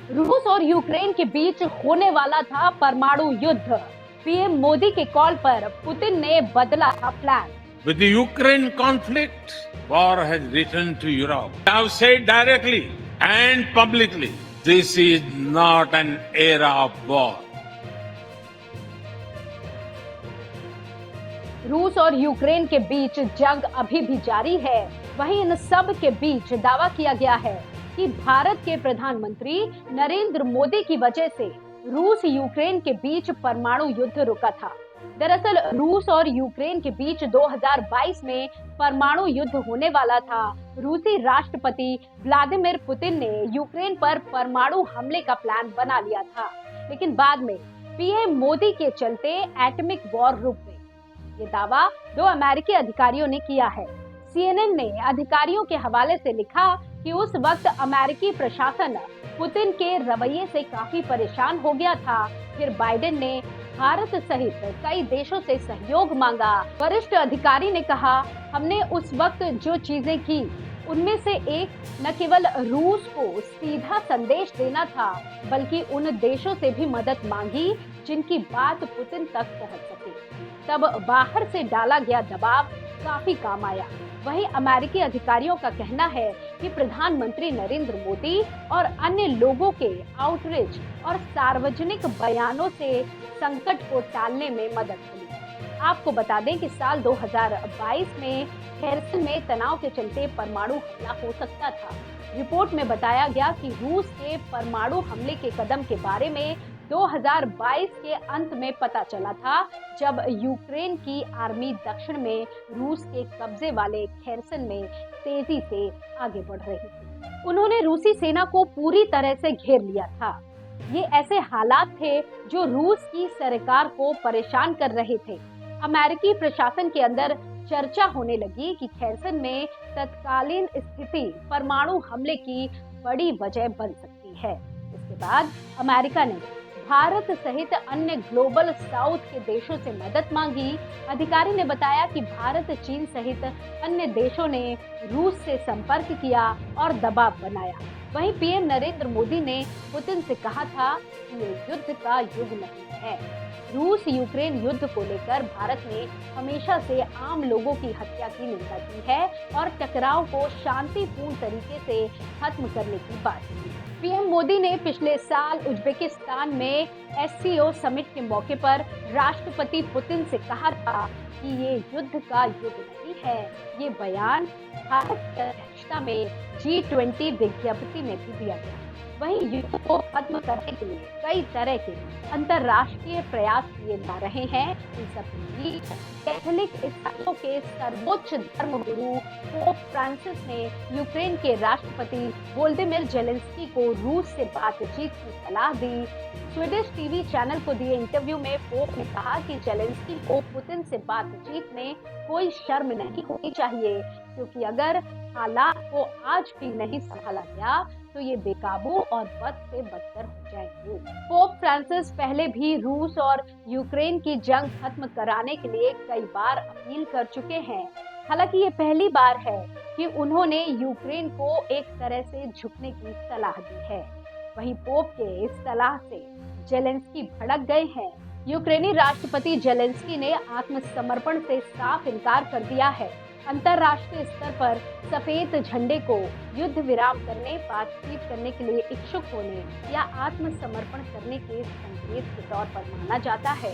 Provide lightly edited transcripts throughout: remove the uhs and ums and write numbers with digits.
रूस और यूक्रेन के बीच होने वाला था परमाणु युद्ध। पीएम मोदी के कॉल पर पुतिन ने बदला था plan. With the Ukraine conflict, war has returned to Europe. I have said directly and publicly, this is not an era of war. रूस और यूक्रेन के बीच जंग अभी भी जारी है। वहीं इन सब के बीच दावा किया गया है कि भारत के प्रधानमंत्री नरेंद्र मोदी की वजह से रूस यूक्रेन के बीच परमाणु युद्ध रुका था। दरअसल रूस और यूक्रेन के बीच 2022 में परमाणु युद्ध होने वाला था। रूसी राष्ट्रपति व्लादिमीर पुतिन ने यूक्रेन पर परमाणु हमले का प्लान बना लिया था, लेकिन बाद में पीएम मोदी के चलते एटॉमिक वॉर रुक गई। ये दावा दो अमेरिकी अधिकारियों ने किया है। CNN ने अधिकारियों के हवाले से लिखा कि उस वक्त अमेरिकी प्रशासन पुतिन के रवैये से काफी परेशान हो गया था। फिर बाइडेन ने भारत सहित कई देशों से सहयोग मांगा। वरिष्ठ अधिकारी ने कहा, हमने उस वक्त जो चीजें की उनमें से एक न केवल रूस को सीधा संदेश देना था, बल्कि उन देशों से भी मदद मांगी जिनकी बात पुतिन तक पहुंच सके। तब बाहर से डाला गया दबाव काफी काम आया। वहीं अमेरिकी अधिकारियों का कहना है कि प्रधानमंत्री नरेंद्र मोदी और अन्य लोगों के आउटरीच और सार्वजनिक बयानों से संकट को टालने में मदद मिली। आपको बता दें कि साल 2022 में खेर्सन में तनाव के चलते परमाणु हमला हो सकता था। रिपोर्ट में बताया गया कि रूस के परमाणु हमले के कदम के बारे में 2022 के अंत में पता चला था, जब यूक्रेन की आर्मी दक्षिण में रूस के कब्जे वाले खेर्सन में तेजी से आगे बढ़ रही थी। उन्होंने रूसी सेना को पूरी तरह से घेर लिया था। ये ऐसे हालात थे जो रूस की सरकार को परेशान कर रहे थे। अमेरिकी प्रशासन के अंदर चर्चा होने लगी कि खेर्सन में तत्कालीन स्थिति परमाणु हमले की बड़ी वजह बन सकती है। इसके बाद अमेरिका ने भारत सहित अन्य ग्लोबल साउथ के देशों से मदद मांगी। अधिकारी ने बताया कि भारत, चीन सहित अन्य देशों ने रूस से संपर्क किया और दबाव बनाया। वहीं पीएम नरेंद्र मोदी ने पुतिन से कहा था कि ये युद्ध का युग नहीं है। रूस यूक्रेन युद्ध को लेकर भारत ने हमेशा से आम लोगों की हत्या की निंदा की है और टकराव को शांतिपूर्ण तरीके से खत्म करने की बात की। पीएम मोदी ने पिछले साल उज्बेकिस्तान में SCO समिट के मौके पर राष्ट्रपति पुतिन से कहा था कि ये युद्ध का युग नहीं है। ये बयान भारत की अध्यक्षता में G20 विज्ञप्ति में भी दिया गया। वहीं युद्ध को खत्म करने के लिए कई तरह के अंतर्राष्ट्रीय प्रयास किए जा रहे हैं। इन सब के बीच कैथोलिक ईसाइयों के सर्वोच्च धर्मगुरु पोप फ्रांसिस ने यूक्रेन के राष्ट्रपति वोलोदिमीर जेलेंस्की को रूस से बातचीत की सलाह दी। स्वीडिश टीवी चैनल को दिए इंटरव्यू में पोप ने कहा कि जेलेंस्की को पुतिन से बातचीत में कोई शर्म नहीं होनी चाहिए, क्योंकि अगर हालात को आज भी नहीं संभाला गया तो ये बेकाबू और बद से बदतर हो जाएंगे। पोप फ्रांसिस पहले भी रूस और यूक्रेन की जंग खत्म कराने के लिए कई बार अपील कर चुके हैं। हालांकि ये पहली बार है कि उन्होंने यूक्रेन को एक तरह से झुकने की सलाह दी है। वहीं पोप के इस सलाह से जेलेंस्की भड़क गए हैं। यूक्रेनी राष्ट्रपति जेलेंस्की ने आत्मसमर्पण से साफ इनकार कर दिया है। अंतर्राष्ट्रीय स्तर पर सफेद झंडे को युद्ध विराम करने, बातचीत करने के लिए इच्छुक होने या आत्मसमर्पण करने के संकेत के तौर पर माना जाता है।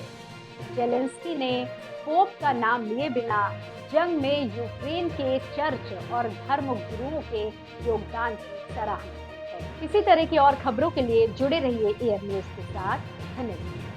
जेलेंस्की ने पोप का नाम लिए बिना जंग में यूक्रेन के चर्च और धर्म गुरुओं के योगदान की सराहना की है। इसी तरह की और खबरों के लिए जुड़े रहिए एयर न्यूज के साथ। धन्यवाद।